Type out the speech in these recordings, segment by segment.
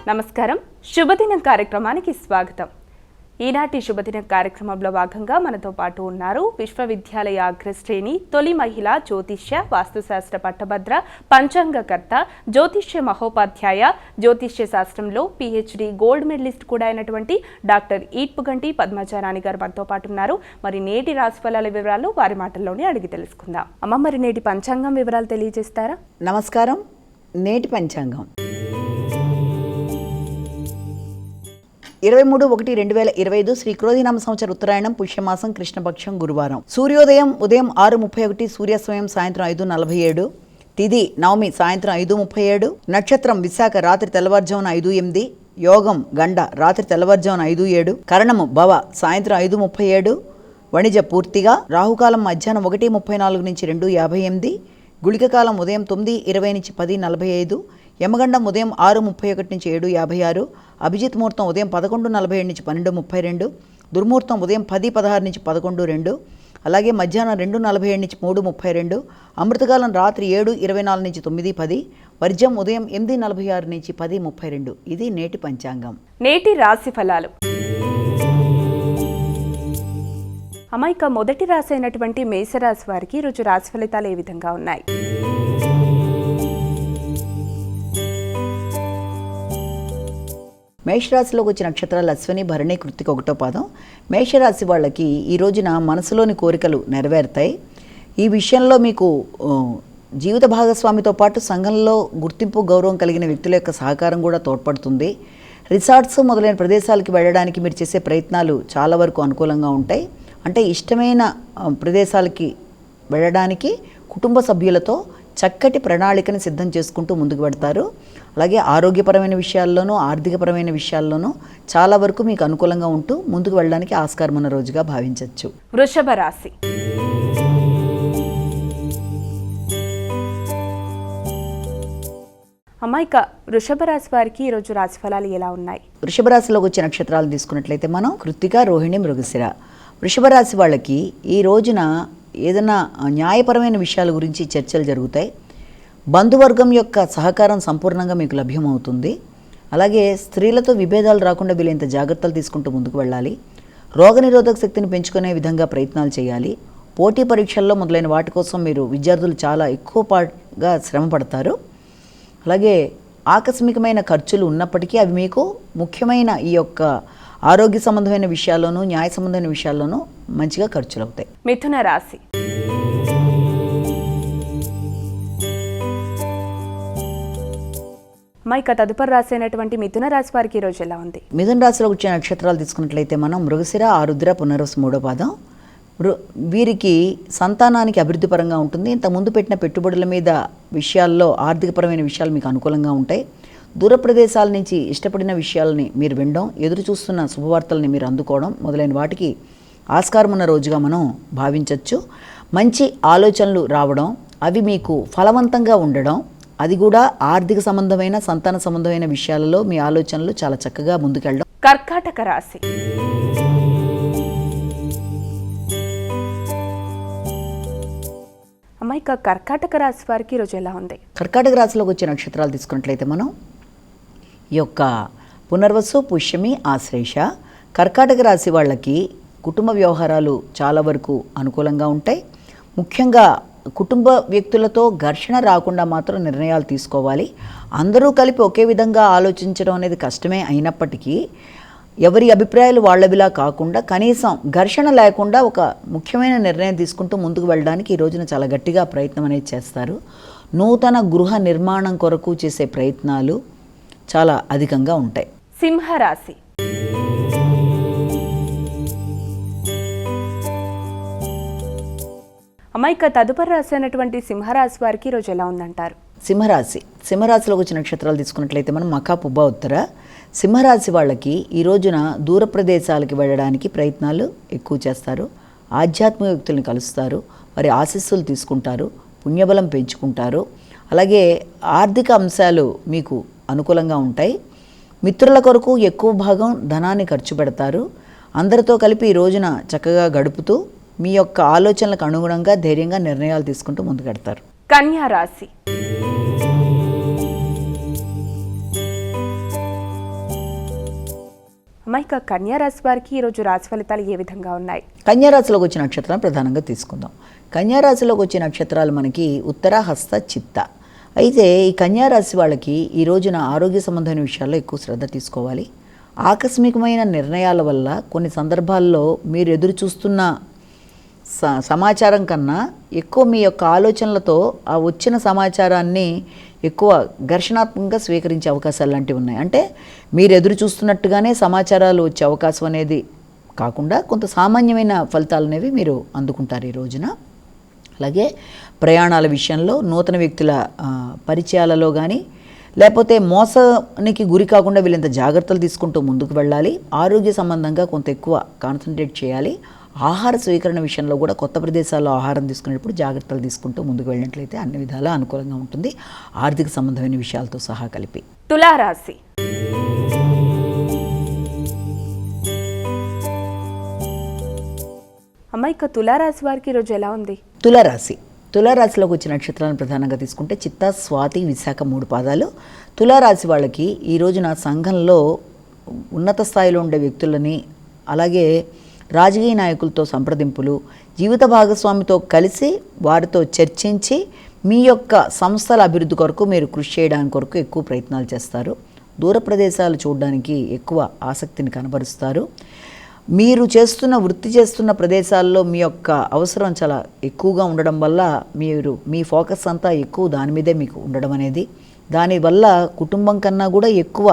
నమస్కారం. శుభదినం కార్యక్రమానికి స్వాగతం. ఈనాటి శుభదినం కార్యక్రమంలో భాగంగా మనతో పాటు ఉన్నారు విశ్వవిద్యాలయ అగ్రశ్రేణి తొలి మహిళ జ్యోతిష్య వాస్తుశాస్త్ర పట్టభద్ర పంచాంగకర్త జ్యోతిష్య మహోపాధ్యాయ జ్యోతిష్య శాస్త్రంలో PhD గోల్డ్ మెడలిస్ట్ కూడా అయినటువంటి డాక్టర్ ఈట్పుగంటి పద్మజారాణి గారు మనతో పాటు ఉన్నారు. మరి నేటి రాశిఫలాల వివరాలు వారి మాటల్లోనే అడిగి తెలుసుకుందాం. అమ్మ, మరి నేటి పంచాంగం వివరాలు తెలియజేస్తారా? నమస్కారం. నేటి పంచాంగం 23/1/2025 శ్రీ క్రోధినామ సంవత్సర ఉత్తరాయణం పుష్యమాసం కృష్ణపక్షం గురువారం. సూర్యోదయం ఉదయం 6:31, సూర్యాస్తమయం సాయంత్రం 5:47, తిథి నవమి సాయంత్రం 5:37, నక్షత్రం విశాఖ రాత్రి తెల్లవారుజామున 5:08, యోగం గండ రాత్రి తెల్లవారుజామున 5:07, కరణము భవ సాయంత్రం 5:37, వణిజ పూర్తిగా, రాహుకాలం మధ్యాహ్నం 1:34 నుంచి 2:58, గుళికకాలం ఉదయం 9:20 నుంచి 10:45, యమగండం ఉదయం 6:31 నుంచి 7:56, అభిజిత్ ముహూర్తం ఉదయం 11:47 నుంచి 12:32, దుర్ముహూర్తం ఉదయం 10:16 నుంచి 11:02, అలాగే మధ్యాహ్నం 2:47 నుంచి 3:32, అమృతకాలం రాత్రి 7:24 నుంచి 9:10, వర్జం ఉదయం 8:46 నుంచి 10:32. ఇది నేటి పంచాంగం. నేటి రాశి ఫలాలు. అమాయిక మొదటి రాశి అయినటువంటి మేషరాశి వారికి ఈరోజు రాశి ఫలితాలు ఏ విధంగా ఉన్నాయి? మేషరాశిలోకి వచ్చిన నక్షత్రాలు అశ్విని, భరణి, కృత్తిక 1వ పాదం. మేషరాశి వాళ్ళకి ఈ రోజున మనసులోని కోరికలు నెరవేరుతాయి. ఈ విషయంలో మీకు జీవిత భాగస్వామితో పాటు సంఘంలో గుర్తింపు గౌరవం కలిగిన వ్యక్తుల యొక్క సహకారం కూడా తోడ్పడుతుంది. రిసార్ట్స్ మొదలైన ప్రదేశాలకి వెళ్ళడానికి మీరు చేసే ప్రయత్నాలు చాలా వరకు అనుకూలంగా ఉంటాయి. అంటే ఇష్టమైన ప్రదేశాలకి వెళ్ళడానికి కుటుంబ సభ్యులతో చక్కటి ప్రణాళికని సిద్ధం చేసుకుంటూ ముందుకు పెడతారు. అలాగే ఆరోగ్యపరమైన విషయాల్లోనూ ఆర్థికపరమైన విషయాల్లోనూ చాలా వరకు మీకు అనుకూలంగా ఉంటూ ముందుకు వెళ్ళడానికి ఆస్కారం ఉన్న రోజుగా భావించవచ్చు. వృషభ రాశి. అమ్మాయిక వృషభ రాశి వారికి ఈరోజు రాశి ఫలాలు ఎలా ఉన్నాయి? వృషభ రాశిలోకి వచ్చే నక్షత్రాలు తీసుకున్నట్లయితే మనం కృత్తిక, రోహిణి, మృగశిర. వృషభ రాశి వాళ్ళకి ఈ రోజున ఏదైనా న్యాయపరమైన విషయాల గురించి చర్చలు జరుగుతాయి. బంధువర్గం యొక్క సహకారం సంపూర్ణంగా మీకు లభ్యమవుతుంది. అలాగే స్త్రీలతో విభేదాలు రాకుండా వీలైనంత జాగ్రత్తలు తీసుకుంటూ ముందుకు వెళ్ళాలి. రోగనిరోధక శక్తిని పెంచుకునే విధంగా ప్రయత్నాలు చేయాలి. పోటీ పరీక్షల్లో మొదలైన వాటి కోసం మీరు విద్యార్థులు చాలా ఎక్కువగా శ్రమ పడతారు. అలాగే ఆకస్మికమైన ఖర్చులు ఉన్నప్పటికీ అవి మీకు ముఖ్యమైన ఈ యొక్క ఆరోగ్య సంబంధమైన విషయాల్లోనూ న్యాయ సంబంధమైన విషయాల్లోనూ మంచిగా ఖర్చులు అవుతాయి. మిథున రాశి. మైక తదుపరి రాశి అయినటువంటి మిథున రాశి వారికి ఈరోజు ఎలా ఉంది? మిథున రాశిలో వచ్చే నక్షత్రాలు తీసుకున్నట్లయితే మనం మృగశిర, ఆరుద్ర, పునర్వసు 3వ పాదం. వీరికి సంతానానికి అభివృద్ధి పరంగా ఉంటుంది. ఇంతకుముందు పెట్టిన పెట్టుబడుల మీద విషయాల్లో ఆర్థికపరమైన విషయాలు మీకు అనుకూలంగా ఉంటాయి. దూర ప్రదేశాల నుంచి ఇష్టపడిన విషయాలని మీరు వినడం, ఎదురు చూస్తున్న శుభవార్తల్ని మీరు అందుకోవడం మొదలైన వాటికి ఆస్కారం ఉన్న రోజుగా మనం భావించవచ్చు. మంచి ఆలోచనలు రావడం, అవి మీకు ఫలవంతంగా ఉండడం, అది కూడా ఆర్థిక సంబంధమైన సంతాన సంబంధమైన విషయాలలో మీ ఆలోచనలు చాలా చక్కగా ముందుకెళ్ళడం. కర్కాటక రాశి. అమ్మాయిక కర్కాటక రాశి వారికి ఈరోజు ఎలా ఉంది? కర్కాటక రాశిలోకి వచ్చే నక్షత్రాలు తీసుకున్నట్లయితే మనం ఈ యొక్క పునర్వసు, పుష్యమి, ఆశ్లేష. కర్కాటక రాశి వాళ్ళకి కుటుంబ వ్యవహారాలు చాలా వరకు అనుకూలంగా ఉంటాయి. ముఖ్యంగా కుటుంబ వ్యక్తులతో ఘర్షణ రాకుండా మాత్రం నిర్ణయాలు తీసుకోవాలి. అందరూ కలిపి ఒకే విధంగా ఆలోచించడం అనేది కష్టమే అయినప్పటికీ ఎవరి అభిప్రాయాలు వాళ్ళవిలా కాకుండా కనీసం ఘర్షణ లేకుండా ఒక ముఖ్యమైన నిర్ణయం తీసుకుంటూ ముందుకు వెళ్ళడానికి ఈ రోజున చాలా గట్టిగా ప్రయత్నం అనేది చేస్తారు. నూతన గృహ నిర్మాణం కొరకు చేసే ప్రయత్నాలు చాలా అధికంగా ఉంటాయి. సింహరాశి. అమ్మాయిక తదుపరి రాశి అయినటువంటి సింహరాశి వారికి ఈరోజు ఎలా ఉందంటారు? సింహరాశిలోకి వచ్చిన నక్షత్రాలు తీసుకున్నట్లయితే మనం మఖ, పుబ్బ, ఉత్తర. సింహరాశి వాళ్ళకి ఈ రోజున దూర ప్రదేశాలకి వెళ్ళడానికి ప్రయత్నాలు ఎక్కువ చేస్తారు. ఆధ్యాత్మిక వ్యక్తుల్ని కలుస్తారు, వారి ఆశీస్సులు తీసుకుంటారు, పుణ్యబలం పెంచుకుంటారు. అలాగే ఆర్థిక అంశాలు మీకు అనుకూలంగా ఉంటాయి. మిత్రుల కొరకు ఎక్కువ భాగం ధనాన్ని ఖర్చు పెడతారు. అందరితో కలిపి ఈ రోజున చక్కగా గడుపుతూ మీ యొక్క ఆలోచనలకు అనుగుణంగా ధైర్యంగా నిర్ణయాలు తీసుకుంటూ ముందుకెడతారు. కన్యా రాశి. అమ్మ, ఇక కన్యా రాశి వారికి ఈరోజు రాశి ఫలితాలు ఏ విధంగా ఉన్నాయి? కన్యారాశిలోకి వచ్చిన నక్షత్రాలను ప్రధానంగా తీసుకుందాం. కన్యారాశిలోకి వచ్చే నక్షత్రాలు మనకి ఉత్తర, హస్త, చిత్త. అయితే ఈ కన్యారాశి వాళ్ళకి ఈ రోజున ఆరోగ్య సంబంధమైన విషయాల్లో ఎక్కువ శ్రద్ధ తీసుకోవాలి. ఆకస్మికమైన నిర్ణయాల వల్ల కొన్ని సందర్భాల్లో మీరు ఎదురు చూస్తున్న సమాచారం కన్నా ఎక్కువ మీ యొక్క ఆలోచనలతో ఆ వచ్చిన సమాచారాన్ని ఎక్కువ ఘర్షణాత్మకంగా స్వీకరించే అవకాశాలు లాంటివి ఉన్నాయి. అంటే మీరు ఎదురు చూస్తున్నట్టుగానే సమాచారాలు వచ్చే అవకాశం అనేది కాకుండా కొంత సామాన్యమైన ఫలితాలు అనేవి మీరు అందుకుంటారు ఈ రోజున. అలాగే ప్రయాణాల విషయంలో నూతన వ్యక్తుల పరిచయాలలో కానీ లేకపోతే మోసానికి గురి కాకుండా వీళ్ళంత జాగ్రత్తలు తీసుకుంటూ ముందుకు వెళ్ళాలి. ఆరోగ్య సంబంధంగా కొంత ఎక్కువ కాన్సన్ట్రేట్ చేయాలి. ఆహార స్వీకరణ విషయంలో కూడా కొత్త ప్రదేశాల్లో ఆహారం తీసుకునేటప్పుడు జాగ్రత్తలు తీసుకుంటూ ముందుకు వెళ్ళినట్లయితే అన్ని విధాలా అనుకూలంగా ఉంటుంది, ఆర్థిక సంబంధమైన విషయాలతో సహా కలిపి. తులారాశి. అమ్మ, ఇక తులారాశి వారికి ఈరోజు ఎలా ఉంది? తులారాశిలోకి వచ్చిన నక్షత్రాలను ప్రధానంగా తీసుకుంటే చిత్త, స్వాతి, విశాఖ 3 పాదాలు. తులారాశి వాళ్ళకి ఈ రోజున సంఘంలో ఉన్నత స్థాయిలో ఉండే వ్యక్తులని, అలాగే రాజకీయ నాయకులతో సంప్రదింపులు, జీవిత భాగస్వామితో కలిసి వారితో చర్చించి మీ యొక్క సంస్థల అభివృద్ధి కొరకు మీరు కృషి చేయడానికి కొరకు ఎక్కువ ప్రయత్నాలు చేస్తారు. దూర ప్రదేశాలు చూడడానికి ఎక్కువ ఆసక్తిని కనబరుస్తారు. మీరు వృత్తి చేస్తున్న ప్రదేశాల్లో మీ యొక్క అవసరం చాలా ఎక్కువగా ఉండడం వల్ల మీ ఫోకస్ అంతా ఎక్కువ దాని మీదే మీకు ఉండడం అనేది, దానివల్ల కుటుంబం కన్నా కూడా ఎక్కువ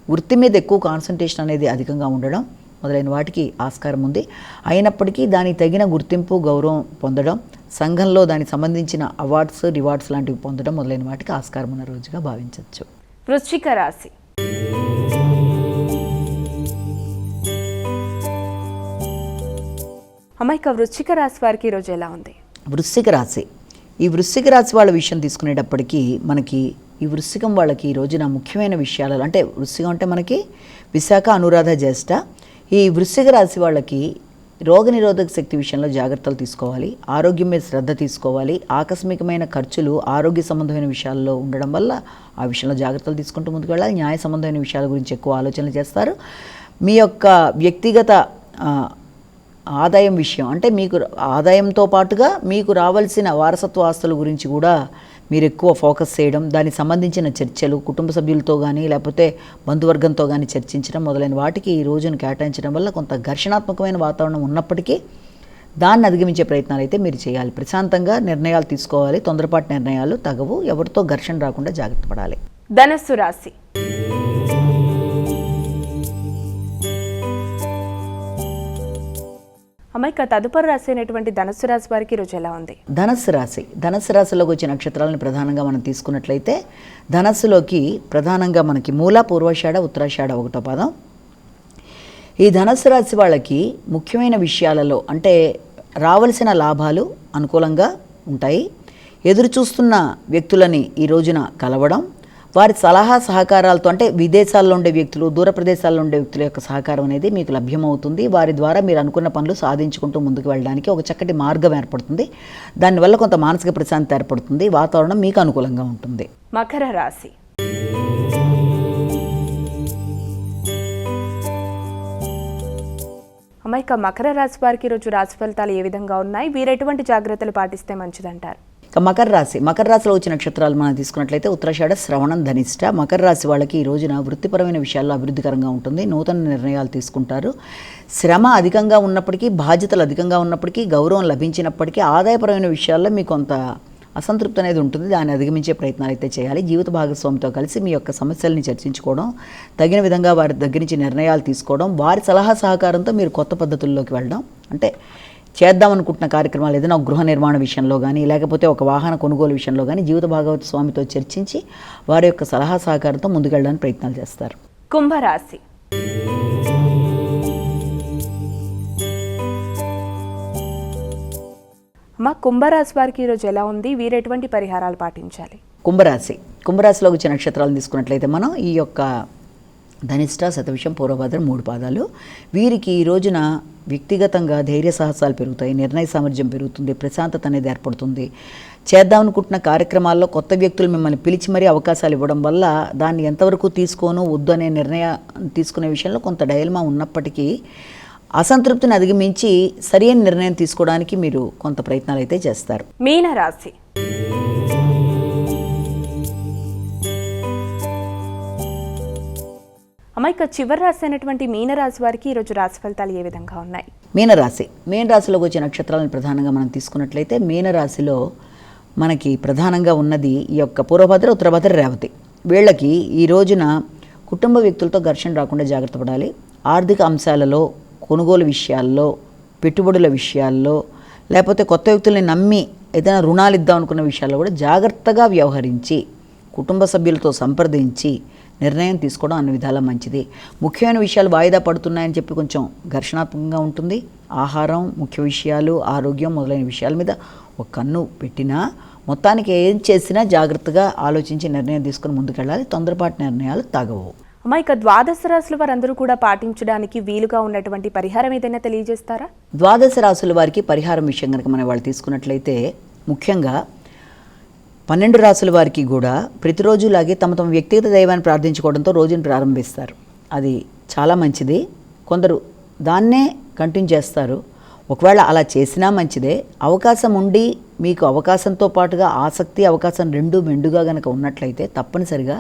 వృత్తి మీద ఎక్కువ కాన్సన్ట్రేషన్ అనేది అధికంగా ఉండడం మొదలైన వాటికి ఆస్కారం ఉంది. అయినప్పటికీ దానికి తగిన గుర్తింపు, గౌరవం పొందడం, సంఘంలో దానికి సంబంధించిన అవార్డ్స్, రివార్డ్స్ లాంటివి పొందడం మొదలైన వాటికి ఆస్కారం ఉన్న రోజుగా భావించవచ్చు. వృశ్చిక రాశి. అమ్మ, ఇక వృశ్చిక రాశి వారికి ఈరోజు ఎలా ఉంది? ఈ వృశ్చిక రాశి వాళ్ళ విషయం తీసుకునేటప్పటికీ మనకి ఈ వృశ్చికం వాళ్ళకి ఈ రోజున ముఖ్యమైన విషయాలు, అంటే వృశ్చికం అంటే మనకి విశాఖ, అనురాధ, జ్యేష్ఠ. ఈ వృశ్చిక రాశి వాళ్ళకి రోగనిరోధక శక్తి విషయంలో జాగ్రత్తలు తీసుకోవాలి. ఆరోగ్యం మీద శ్రద్ధ తీసుకోవాలి. ఆకస్మికమైన ఖర్చులు ఆరోగ్య సంబంధమైన విషయాల్లో ఉండడం వల్ల ఆ విషయంలో జాగ్రత్తలు తీసుకుంటూ ముందుకు వెళ్ళాలి. న్యాయ సంబంధమైన విషయాల గురించి ఎక్కువ ఆలోచనలు చేస్తారు. మీ యొక్క వ్యక్తిగత ఆదాయం విషయం, అంటే మీకు ఆదాయంతో పాటుగా మీకు రావాల్సిన వారసత్వ ఆస్తుల గురించి కూడా మీరు ఎక్కువ ఫోకస్ చేయడం, దానికి సంబంధించిన చర్చలు కుటుంబ సభ్యులతో కానీ లేకపోతే బంధువర్గంతో కానీ చర్చించడం మొదలైన వాటికి ఈ రోజును కేటాయించడం వల్ల కొంత ఘర్షణాత్మకమైన వాతావరణం ఉన్నప్పటికీ దాన్ని అధిగమించే ప్రయత్నాలు అయితే మీరు చేయాలి. ప్రశాంతంగా నిర్ణయాలు తీసుకోవాలి. తొందరపాటు నిర్ణయాలు తగవు. ఎవరితో ఘర్షణ రాకుండా జాగ్రత్త పడాలి. ధనస్సు రాశి. అమ్మ, ఇక తదుపరి రాశి అయినటువంటి ధనస్సు రాశి వారికి ఈరోజు ఎలా ఉంది? ధనస్సు రాశిలోకి వచ్చే నక్షత్రాలను ప్రధానంగా మనం తీసుకున్నట్లయితే ధనస్సులోకి ప్రధానంగా మనకి మూల, పూర్వాషాఢ, ఉత్తరాషాఢ 1వ పాదం. ఈ ధనస్సు రాశి వాళ్ళకి ముఖ్యమైన విషయాలలో అంటే రావలసిన లాభాలు అనుకూలంగా ఉంటాయి. ఎదురు చూస్తున్న వ్యక్తులని ఈ రోజున కలవడం, వారి సలహా సహకారాలతో, అంటే విదేశాల్లో ఉండే వ్యక్తులు, దూర ప్రదేశాల్లో ఉండే వ్యక్తుల యొక్క సహకారం అనేది మీకు లభ్యమవుతుంది. వారి ద్వారా మీరు అనుకున్న పనులు సాధించుకుంటూ ముందుకు వెళ్ళడానికి ఒక చక్కటి మార్గం ఏర్పడుతుంది. దానివల్ల కొంత మానసిక ప్రశాంతత ఏర్పడుతుంది. వాతావరణం మీకు అనుకూలంగా ఉంటుంది. మకర రాశి. అమ్మ, ఇక మకర రాశి వారికి ఈరోజు రాశి ఫలితాలు ఏ విధంగా ఉన్నాయి? వీరు ఎటువంటి జాగ్రత్తలు పాటిస్తే మంచిదంటారు? ఇక మకర రాశిలో వచ్చిన నక్షత్రాలు మనం తీసుకున్నట్లయితే ఉత్తరాషాఢ, శ్రవణం, ధనిష్ట. మకర రాశి వాళ్ళకి ఈ రోజున వృత్తిపరమైన విషయాల్లో అభివృద్ధికరంగా ఉంటుంది. నూతన నిర్ణయాలు తీసుకుంటారు. శ్రమ అధికంగా ఉన్నప్పటికీ, బాధ్యతలు అధికంగా ఉన్నప్పటికీ, గౌరవం లభించినప్పటికీ ఆదాయపరమైన విషయాల్లో మీకు కొంత అసంతృప్తి అనేది ఉంటుంది. దాన్ని అధిగమించే ప్రయత్నాలు అయితే చేయాలి. జీవిత భాగస్వామితో కలిసి మీ యొక్క సమస్యల్ని చర్చించుకోవడం, తగిన విధంగా వారి దగ్గర నుంచి నిర్ణయాలు తీసుకోవడం, వారి సలహా సహకారంతో మీరు కొత్త పద్ధతుల్లోకి వెళ్ళడం, అంటే చేద్దామనుకుంటున్న కార్యక్రమాలు ఏదైనా ఒక గృహ నిర్మాణ విషయంలో కానీ లేకపోతే ఒక వాహన కొనుగోలు విషయంలో కానీ జీవిత భాగస్వామితో చర్చించి వారి యొక్క సలహా సహకారంతో ముందుకెళ్ళడానికి ప్రయత్నాలు చేస్తారు. కుంభరాశి. అమ్మ, కుంభరాశి వారికి ఈరోజు ఎలా ఉంది? వీరు ఎటువంటి పరిహారాలు పాటించాలి? కుంభరాశిలోకి వచ్చిన నక్షత్రాలను తీసుకున్నట్లయితే మనం ఈ యొక్క ధనిష్ట, శతవిషం, పూర్వభద్ర 3 పాదాలు. వీరికి ఈ రోజున వ్యక్తిగతంగా ధైర్య సాహసాలు పెరుగుతాయి, నిర్ణయ సామర్థ్యం పెరుగుతుంది, ప్రశాంతత అనేది ఏర్పడుతుంది. చేద్దామనుకుంటున్న కార్యక్రమాల్లో కొత్త వ్యక్తులు మిమ్మల్ని పిలిచి మరీ అవకాశాలు ఇవ్వడం వల్ల దాన్ని ఎంతవరకు తీసుకోను వద్దు అనే నిర్ణయం తీసుకునే విషయంలో కొంత డైలమా ఉన్నప్పటికీ అసంతృప్తిని అధిగమించి సరైన నిర్ణయం తీసుకోవడానికి మీరు కొంత ప్రయత్నాలు అయితే చేస్తారు. మీనరాశి. అమ్మాయిక చివరి రాశి అయినటువంటి మీనరాశి వారికి ఈరోజు రాశి ఫలితాలు ఏ విధంగా ఉన్నాయి? మీనరాశిలోకి వచ్చే నక్షత్రాలను ప్రధానంగా మనం తీసుకున్నట్లయితే మీనరాశిలో మనకి ప్రధానంగా ఉన్నది ఈ యొక్క పూర్వభద్ర, ఉత్తరభద్ర, రేవతి. వీళ్ళకి ఈ రోజున కుటుంబ వ్యక్తులతో ఘర్షణ రాకుండా జాగ్రత్త పడాలి. ఆర్థిక అంశాలలో, కొనుగోలు విషయాల్లో, పెట్టుబడుల విషయాల్లో, లేకపోతే కొత్త వ్యక్తుల్ని నమ్మి ఏదైనా రుణాలు ఇద్దాం అనుకున్న విషయాల్లో కూడా జాగ్రత్తగా వ్యవహరించి కుటుంబ సభ్యులతో సంప్రదించి నిర్ణయం తీసుకోవడం అన్ని విధాలా మంచిది. ముఖ్యమైన విషయాలు వాయిదా పడుతున్నాయని చెప్పి కొంచెం ఘర్షణాత్మకంగా ఉంటుంది. ఆహారం, ముఖ్య విషయాలు, ఆరోగ్యం మొదలైన విషయాల మీద ఒక కన్ను పెట్టినా మొత్తానికి ఏం చేసినా జాగ్రత్తగా ఆలోచించి నిర్ణయం తీసుకుని ముందుకెళ్ళాలి. తొందరపాటు నిర్ణయాలు తాగవు. అమ్మాయిక ద్వాదశ రాశుల వారందరూ కూడా పాటించడానికి వీలుగా ఉన్నటువంటి పరిహారం ఏదైనా తెలియజేస్తారా? ద్వాదశ రాశుల వారికి పరిహారం విషయం కనుక మనం వాళ్ళు తీసుకున్నట్లయితే ముఖ్యంగా 12 రాసుల వారికి కూడా ప్రతిరోజులాగే తమ తమ వ్యక్తిగత దైవాన్ని ప్రార్థించుకోవడంతో రోజును ప్రారంభిస్తారు. అది చాలా మంచిది. కొందరు దాన్నే కంటిన్యూ చేస్తారు. ఒకవేళ అలా చేసినా మంచిదే. అవకాశం ఉండి మీకు అవకాశంతో పాటుగా ఆసక్తి, అవకాశం రెండు మెండుగా కనుక ఉన్నట్లయితే తప్పనిసరిగా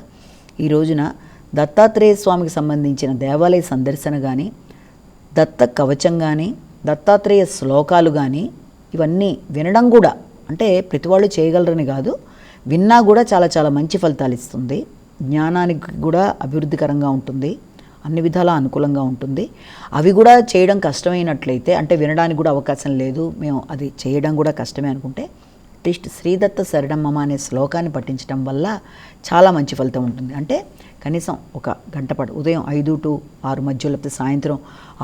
ఈ రోజున దత్తాత్రేయ స్వామికి సంబంధించిన దేవాలయ సందర్శన కానీ, దత్త కవచం కానీ, దత్తాత్రేయ శ్లోకాలు కానీ ఇవన్నీ వినడం కూడా, అంటే ప్రతి వాళ్ళు చేయగలరని కాదు, విన్నా కూడా చాలా చాలా మంచి ఫలితాలు ఇస్తుంది. జ్ఞానానికి కూడా అభివృద్ధికరంగా ఉంటుంది, అన్ని విధాలా అనుకూలంగా ఉంటుంది. అవి కూడా చేయడం కష్టమైనట్లయితే, అంటే వినడానికి కూడా అవకాశం లేదు, మేము అది చేయడం కూడా కష్టమే అనుకుంటే అట్లీస్ట్ శ్రీదత్త శరణమమ అనే శ్లోకాన్ని పఠించడం వల్ల చాలా మంచి ఫలితం ఉంటుంది. అంటే కనీసం ఒక గంట పాటు ఉదయం 5 to 6 మధ్య, లేకపోతే సాయంత్రం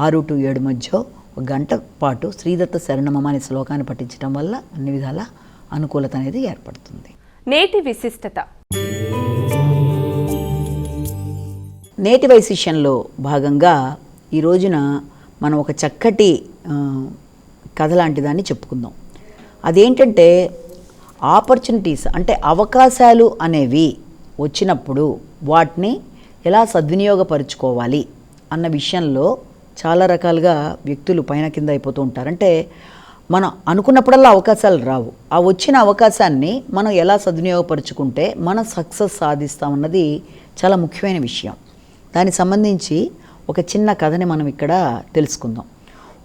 6 to 7 మధ్య ఒక గంట పాటు శ్రీదత్త శరణమమ అనే శ్లోకాన్ని పఠించడం వల్ల అన్ని విధాల అనుకూలత అనేది ఏర్పడుతుంది. నేటి విశిష్టత. నేటి వైశిష్యంలో భాగంగా ఈ రోజున మనం ఒక చక్కటి కథ లాంటి దాన్ని చెప్పుకుందాం. అదేంటంటే ఆపర్చునిటీస్, అంటే అవకాశాలు అనేవి వచ్చినప్పుడు వాటిని ఎలా సద్వినియోగపరుచుకోవాలి అన్న విషయంలో చాలా రకాలుగా వ్యక్తులు పైన కింద అయిపోతూ ఉంటారు. అంటే మనం అనుకున్నప్పుడల్లా అవకాశాలు రావు. ఆ వచ్చిన అవకాశాన్ని మనం ఎలా సద్వినియోగపరుచుకుంటే మనం సక్సెస్ సాధిస్తామన్నది చాలా ముఖ్యమైన విషయం. దానికి సంబంధించి ఒక చిన్న కథని మనం ఇక్కడ తెలుసుకుందాం.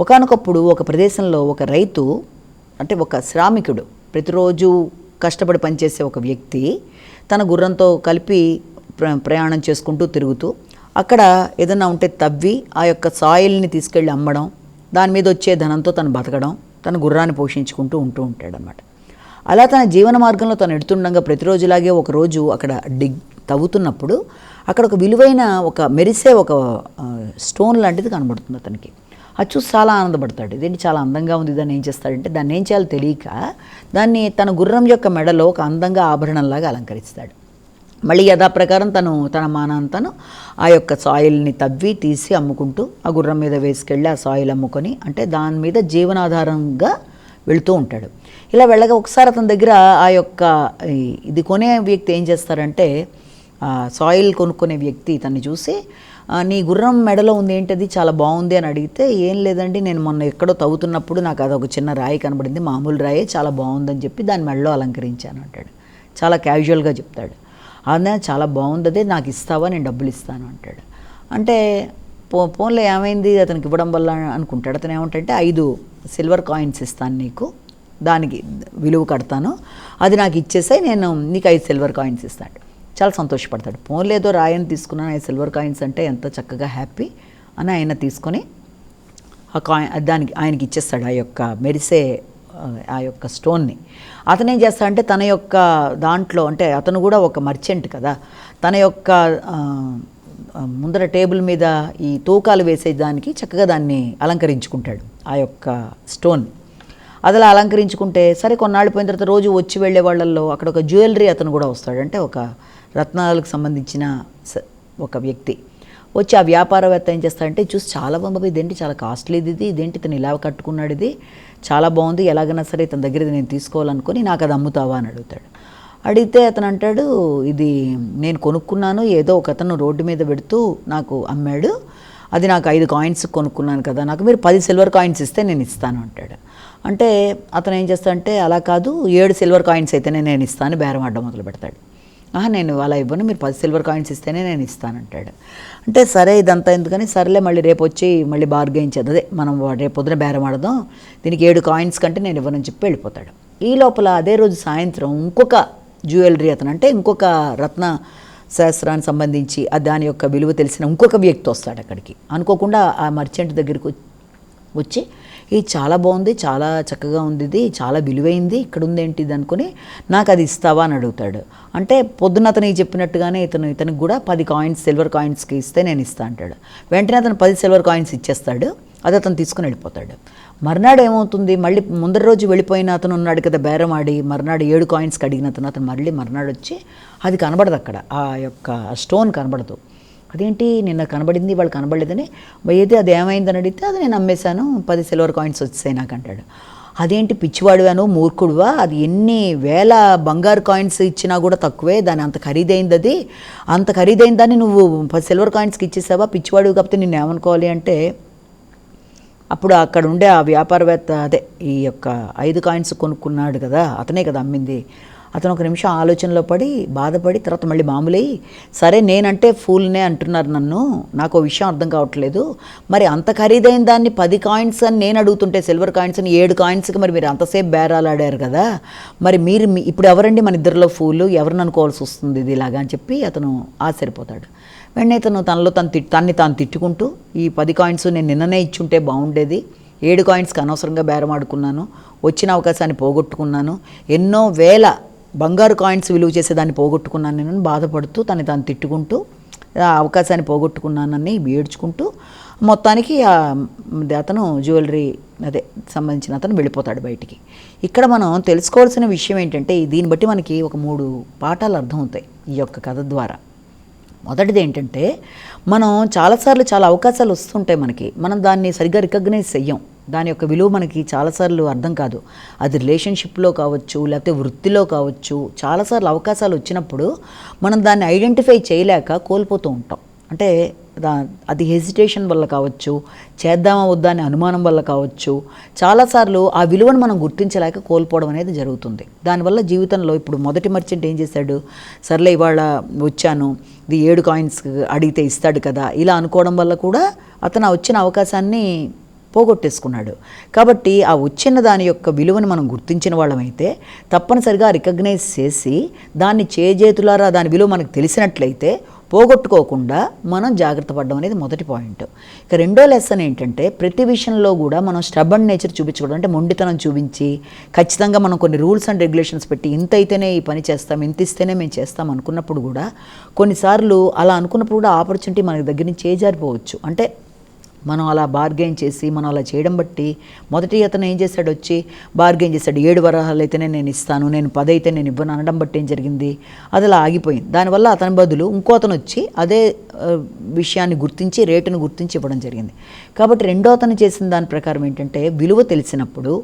ఒకానొకప్పుడు ఒక ప్రదేశంలో ఒక రైతు, అంటే ఒక శ్రామికుడు, ప్రతిరోజు కష్టపడి పనిచేసే ఒక వ్యక్తి తన గుర్రంతో కలిపి ప్రయాణం చేసుకుంటూ తిరుగుతూ అక్కడ ఏదైనా ఉంటే తవ్వి ఆ యొక్క సాయిల్ని తీసుకెళ్ళి అమ్మడం, దాని మీద వచ్చే ధనంతో తను బతకడం, తన గుర్రాన్ని పోషించుకుంటూ ఉంటాడనమాట. అలా తన జీవన మార్గంలో తను ఎడుతుండగా ప్రతిరోజులాగే ఒకరోజు అక్కడ తవ్వుతున్నప్పుడు అక్కడ ఒక విలువైన, ఒక మెరిసే ఒక స్టోన్ లాంటిది కనబడుతుంది అతనికి. అది చూసి చాలా ఆనందపడతాడు. ఇదేంటి చాలా అందంగా ఉంది, దాన్ని ఏం చేస్తాడంటే దాన్ని ఏం చేయాలో తెలియక దాన్ని తన గుర్రం యొక్క మెడలో ఒక అందంగా ఆభరణంలాగా అలంకరిస్తాడు. మళ్ళీ యథాప్రకారం తన మానాంతను ఆ యొక్క సాయిల్ని తవ్వి తీసి అమ్ముకుంటూ ఆ గుర్రం మీద వేసుకెళ్ళి ఆ సాయిల్ అమ్ముకొని, అంటే దాని మీద జీవనాధారంగా వెళుతూ ఉంటాడు. ఇలా వెళ్ళగా ఒకసారి అతని దగ్గర ఆ యొక్క ఇది కొనే వ్యక్తి ఏం చేస్తారంటే, సాయిల్ కొనుక్కునే వ్యక్తి తన్ని చూసి, నీ గుర్రం మెడలో ఉంది ఏంటది, చాలా బాగుంది అని అడిగితే, ఏం లేదండి, నేను మొన్న ఎక్కడో తవ్వుతున్నప్పుడు నాకు అదొక చిన్న రాయి కనబడింది, మామూలు రాయే, చాలా బాగుందని చెప్పి దాని మెడలో అలంకరించాను అంటాడు. చాలా క్యాజువల్గా చెప్తాడు. అదే చాలా బాగుంది, అదే నాకు ఇస్తావా, నేను డబ్బులు ఇస్తాను అంటాడు. అంటే ఫోన్లో ఏమైంది అతనికి ఇవ్వడం వల్ల అనుకుంటాడు. అతను ఏమంటే 5 సిల్వర్ కాయిన్స్ ఇస్తాను నీకు, దానికి విలువ కడతాను, అది నాకు ఇచ్చేసాయి, నేను నీకు 5 సిల్వర్ కాయిన్స్ ఇస్తాను. చాలా సంతోషపడతాడు. ఫోన్లో ఏదో రాయని తీసుకున్నాను, 5 సిల్వర్ కాయిన్స్ అంటే ఎంత చక్కగా హ్యాపీ అని ఆయన తీసుకొని ఆ దానికి ఆయనకి ఇచ్చేస్తాడు ఆ యొక్క మెరిసే ఆ యొక్క స్టోన్ని. అతను ఏం చేస్తాడంటే తన యొక్క దాంట్లో, అంటే అతను కూడా ఒక మర్చెంట్ కదా, తన యొక్క ముందర టేబుల్ మీద ఈ తూకాలు వేసేదానికి చక్కగా దాన్ని అలంకరించుకుంటాడు ఆ యొక్క స్టోన్. అదిలా అలంకరించుకుంటే సరే కొన్నాళ్ళు పోయిన తర్వాత రోజు వచ్చి వెళ్ళే వాళ్ళల్లో అక్కడ ఒక జ్యువెలరీ అతను కూడా వస్తాడు. అంటే ఒక రత్నాలకు సంబంధించిన ఒక వ్యక్తి వచ్చి ఆ వ్యాపారవేత్త ఏం చేస్తాడంటే చూసి చాలా బాబు ఇదేంటి చాలా కాస్ట్లీది ఇదేంటి ఇతను ఇలా కట్టుకున్నాడు, ఇది చాలా బాగుంది, ఎలాగైనా సరే ఇతని దగ్గర నేను తీసుకోవాలనుకొని నాకు అది అమ్ముతావా అని అడుగుతాడు. అడిగితే అతను అంటాడు, ఇది నేను కొనుక్కున్నాను, ఏదో ఒక అతను రోడ్డు మీద పెడుతూ నాకు అమ్మాడు, అది నాకు 5 కాయిన్స్ కొనుక్కున్నాను కదా, నాకు మీరు 10 సిల్వర్ కాయిన్స్ ఇస్తే నేను ఇస్తాను అంటాడు. అంటే అతను ఏం చేస్తాడంటే అలా కాదు 7 సిల్వర్ కాయిన్స్ అయితేనే నేను ఇస్తాను బేరం ఆడడం మొదలు పెడతాడు. నేను అలా ఇవ్వను, మీరు 10 సిల్వర్ కాయిన్స్ ఇస్తేనే నేను ఇస్తానంటాడు. అంటే సరే ఇదంతా ఎందుకని సరేలే మళ్ళీ రేపు వచ్చి మళ్ళీ బార్గెయిన్ చేద్దాం, అదే మనం రేపు పొద్దున బేరం ఆడదాం, దీనికి 7 కాయిన్స్ కంటే నేను ఇవ్వనని చెప్పి వెళ్ళిపోతాడు. ఈ లోపల అదే రోజు సాయంత్రం ఇంకొక జ్యువెలరీ అతను అంటే ఇంకొక రత్న శాస్త్రానికి సంబంధించి దాని యొక్క విలువ తెలిసిన ఇంకొక వ్యక్తి వస్తాడు అక్కడికి. అనుకోకుండా ఆ మర్చెంట్ దగ్గరికి వచ్చి ఇది చాలా బాగుంది, చాలా చక్కగా ఉంది, ఇది చాలా విలువైంది, ఇక్కడ ఉందేంటి ఇది అనుకుని నాకు అది ఇస్తావా అని అడుగుతాడు. అంటే పొద్దున్న అతనికి చెప్పినట్టుగానే ఇతనికి కూడా 10 కాయిన్స్ సిల్వర్ కాయిన్స్కి ఇస్తే నేను ఇస్తా అంటాడు. వెంటనే అతను 10 సిల్వర్ కాయిన్స్ ఇచ్చేస్తాడు, అది అతను తీసుకుని వెళ్ళిపోతాడు. మర్నాడు ఏమవుతుంది, మళ్ళీ ముందర రోజు వెళ్ళిపోయిన అతను ఉన్నాడు కదా బేరం ఆడి, మర్నాడు 7 కాయిన్స్కి అడిగిన అతను మళ్ళీ మర్నాడు వచ్చి అది కనబడదు, అక్కడ ఆ యొక్క స్టోన్ కనబడదు. అదేంటి నిన్న కనబడింది వాళ్ళు కనబడలేదని, ఏది అది ఏమైందని అడిగితే అది నేను అమ్మేశాను, 10 సిల్వర్ కాయిన్స్ వచ్చాయి నాకు అంటాడు. అదేంటి పిచ్చివాడువాను మూర్ఖుడువా, అది ఎన్ని వేల బంగారు కాయిన్స్ ఇచ్చినా కూడా తక్కువే, దాని అంత ఖరీదైంది, అది అంత ఖరీదైన దాన్ని నువ్వు 10 సిల్వర్ కాయిన్స్కి ఇచ్చేసావా, పిచ్చివాడు కాకపోతే నిన్ను ఏమనుకోవాలి అంటే అప్పుడు అక్కడ ఉండే ఆ వ్యాపారవేత్త అదే ఈ యొక్క 5 కాయిన్స్ కొనుక్కున్నాడు కదా అతనే కదా అమ్మింది, అతను ఒక నిమిషం ఆలోచనలో పడి బాధపడి తర్వాత మళ్ళీ మామూలయ్యి, సరే నేనంటే ఫూల్నే అంటున్నారు నన్ను, నాకు విషయం అర్థం కావట్లేదు, మరి అంత ఖరీదైన దాన్ని 10 కాయిన్స్ అని నేను అడుగుతుంటే సిల్వర్ కాయిన్స్ అని 7 కాయిన్స్కి మరి మీరు అంతసేపు బేరాలు ఆడారు కదా, మరి మీరు ఇప్పుడు ఎవరండి మన ఇద్దరిలో ఫూలు, ఎవరిని అనుకోవాల్సి వస్తుంది ఇది ఇలాగా అని చెప్పి అతను ఆశ్చర్యపోతాడు. వెంటనే తను తన్ని తాను తిట్టుకుంటూ ఈ 10 కాయిన్స్ నేను నిన్ననే ఇచ్చుంటే బాగుండేది, 7 కాయిన్స్కి అనవసరంగా బేరం ఆడుకున్నాను, వచ్చిన అవకాశాన్ని పోగొట్టుకున్నాను, ఎన్నో వేల బంగారు కాయిన్స్ విలువ చేసేదాన్ని పోగొట్టుకున్నాను నేను బాధపడుతూ తాను తిట్టుకుంటూ ఆ అవకాశాన్ని పోగొట్టుకున్నానని ఏడ్చుకుంటూ మొత్తానికి అతను జ్యువెలరీ సంబంధించిన అతను వెళ్ళిపోతాడు బయటికి. ఇక్కడ మనం తెలుసుకోవాల్సిన విషయం ఏంటంటే దీన్ని బట్టి మనకి ఒక 3 పాఠాలు అర్థమవుతాయి ఈ యొక్క కథ ద్వారా. మొదటిది ఏంటంటే మనం చాలాసార్లు చాలా అవకాశాలు వస్తుంటాయి మనకి, మనం దాన్ని సరిగ్గా రికగ్నైజ్ చెయ్యం, దాని యొక్క విలువ మనకి చాలాసార్లు అర్థం కాదు. అది రిలేషన్షిప్లో కావచ్చు, లేకపోతే వృత్తిలో కావచ్చు, చాలాసార్లు అవకాశాలు వచ్చినప్పుడు మనం దాన్ని ఐడెంటిఫై చేయలేక కోల్పోతూ ఉంటాం. అంటే అది హెసిటేషన్ వల్ల కావచ్చు, చేద్దామా వద్దా అనే అనుమానం వల్ల కావచ్చు, చాలాసార్లు ఆ విలువను మనం గుర్తించలేక కోల్పోవడం అనేది జరుగుతుంది. దానివల్ల జీవితంలో ఇప్పుడు మొదటి మర్చెంట్ ఏం చేశాడు, సర్లే ఇవాళ వచ్చాను, ఇది 7 కాయిన్స్ అడిగితే ఇస్తాడు కదా, ఇలా అనుకోవడం వల్ల కూడా అతను వచ్చిన అవకాశాన్ని పోగొట్టేసుకున్నాడు. కాబట్టి ఆ వచ్చిన దాని యొక్క విలువను మనం గుర్తించిన వాళ్ళమైతే తప్పనిసరిగా రికగ్నైజ్ చేసి దాన్ని చేజేతులారా దాని విలువ మనకు తెలిసినట్లయితే పోగొట్టుకోకుండా మనం జాగ్రత్త పడడం అనేది మొదటి పాయింట్. ఇక రెండో లెసన్ ఏంటంటే ప్రతి విషయంలో కూడా మనం స్టబర్న్ నేచర్ చూపించకూడదు. అంటే మొండితనం చూపించి ఖచ్చితంగా మనం కొన్ని రూల్స్ అండ్ రెగ్యులేషన్స్ పెట్టి ఇంత అయితేనే ఈ పని చేస్తాం, ఇంత ఇస్తేనే మేము చేస్తాం అనుకున్నప్పుడు కూడా కొన్నిసార్లు అలా అనుకున్నప్పుడు కూడా ఆపర్చునిటీ మనకి దగ్గర నుంచి చేజారిపోవచ్చు. అంటే మనం అలా బార్గెయిన్ చేసి మనం అలా చేయడం బట్టి మొదటి అతను ఏం చేశాడు, వచ్చి బార్గెయిన్ చేశాడు, 7 వరహాలు అయితేనే నేను ఇస్తాను, నేను 10 అయితే నేను ఇవ్వను అనడం బట్టి ఏం జరిగింది, అది అలా ఆగిపోయింది. దానివల్ల అతని బదులు ఇంకో అతను వచ్చి అదే విషయాన్ని గుర్తించి రేటును గుర్తించి ఇవ్వడం జరిగింది. కాబట్టి రెండో అతను చేసిన దాని ప్రకారం ఏంటంటే విలువ తెలిసినప్పుడు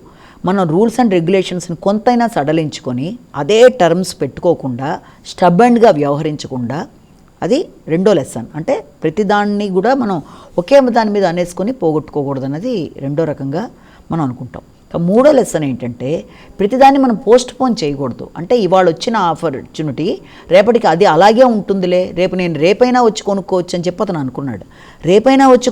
మనం రూల్స్ అండ్ రెగ్యులేషన్స్ని కొంతైనా సడలించుకొని అదే టర్మ్స్ పెట్టుకోకుండా స్టబర్న్గా వ్యవహరించకుండా, అది రెండో లెసన్. అంటే ప్రతిదాన్ని కూడా మనం ఒకే దాని మీద అనేసుకొని పోగొట్టుకోకూడదు అన్నది రెండో రకంగా మనం అనుకుంటాం. మూడో లెసన్ ఏంటంటే ప్రతిదాన్ని మనం పోస్ట్ పోన్ చేయకూడదు. అంటే ఇవాళ వచ్చిన ఆపర్చునిటీ రేపటికి అది అలాగే ఉంటుందిలే, నేను రేపైనా వచ్చి కొనుక్కోవచ్చు అని చెప్పి అతను అనుకున్నాడు. రేపైనా వచ్చి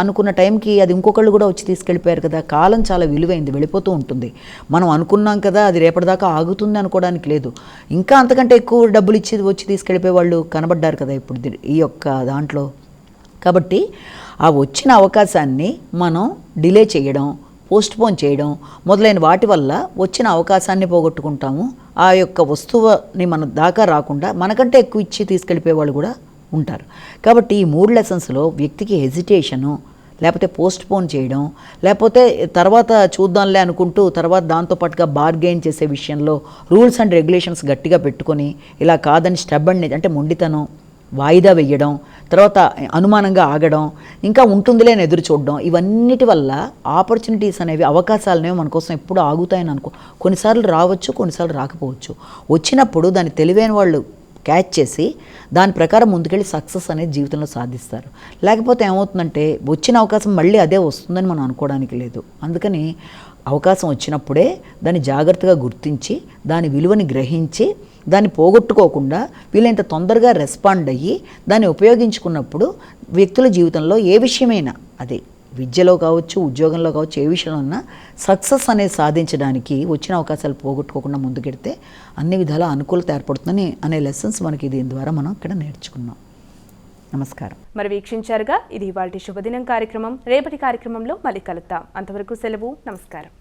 అనుకున్న టైంకి అది ఇంకొకళ్ళు కూడా వచ్చి తీసుకెళ్ళిపోయారు కదా. కాలం చాలా విలువైంది, వెళ్ళిపోతూ ఉంటుంది. మనం అనుకున్నాం కదా అది రేపటిదాకా ఆగుతుంది అనుకోవడానికి లేదు. ఇంకా అంతకంటే ఎక్కువ డబ్బులు ఇచ్చి వచ్చి తీసుకెళ్ళిపోయే వాళ్ళు కనబడ్డారు కదా ఇప్పుడు ఈ యొక్క దాంట్లో. కాబట్టి ఆ వచ్చిన అవకాశాన్ని మనం డిలే చేయడం, పోస్ట్పోన్ చేయడం మొదలైన వాటి వల్ల వచ్చిన అవకాశాన్ని పోగొట్టుకుంటాము. ఆ యొక్క వస్తువుని మన దాకా రాకుండా మనకంటే ఎక్కువ ఇచ్చి తీసుకెళ్ళిపోయే వాళ్ళు కూడా ఉంటారు. కాబట్టి ఈ 3 లెసన్స్లో వ్యక్తికి హెజిటేషను, లేకపోతే పోస్ట్పోన్ చేయడం, లేకపోతే తర్వాత చూద్దాంలే అనుకుంటూ తర్వాత దాంతోపాటుగా బార్గెయిన్ చేసే విషయంలో రూల్స్ అండ్ రెగ్యులేషన్స్ గట్టిగా పెట్టుకొని ఇలా కాదని స్టబర్న్ అంటే మొండితనం, వాయిదా వేయడం, తర్వాత అనుమానంగా ఆగడం, ఇంకా ఉంటుందిలే అని ఎదురు చూడడం, ఇవన్నిటి వల్ల ఆపర్చునిటీస్ అనేవి, అవకాశాలు అనేవి మన కోసం ఎప్పుడు ఆగుతాయని అనుకో. కొన్నిసార్లు రావచ్చు, కొన్నిసార్లు రాకపోవచ్చు. వచ్చినప్పుడు దాన్ని తెలివైన వాళ్ళు క్యాచ్ చేసి దాని ప్రకారం ముందుకెళ్ళి సక్సెస్ అనేది జీవితంలో సాధిస్తారు. లేకపోతే ఏమవుతుందంటే వచ్చిన అవకాశం మళ్ళీ అదే వస్తుందని మనం అనుకోవడానికి లేదు. అందుకని అవకాశం వచ్చినప్పుడే దాన్ని జాగ్రత్తగా గుర్తించి దాని విలువని గ్రహించి దాన్ని పోగొట్టుకోకుండా వీలైనంత తొందరగా రెస్పాండ్ అయ్యి దాన్ని ఉపయోగించుకున్నప్పుడు వ్యక్తుల జీవితంలో ఏ విషయమైనా, అది విద్యలో కావచ్చు, ఉద్యోగంలో కావచ్చు, ఏ విషయంలో ఉన్నా సక్సెస్ అనేది సాధించడానికి వచ్చిన అవకాశాలు పోగొట్టుకోకుండా ముందుకెడితే అన్ని విధాల అనుకూలత ఏర్పడుతుందని అనే లెసన్స్ మనకి దీని ద్వారా మనం ఇక్కడ నేర్చుకున్నాం. నమస్కారం. మరి వీక్షించారుగా, ఇది ఇవాల్టి శుభదినం కార్యక్రమం. రేపటి కార్యక్రమంలో మళ్ళీ కలుద్దాం. అంతవరకు సెలవు. నమస్కారం.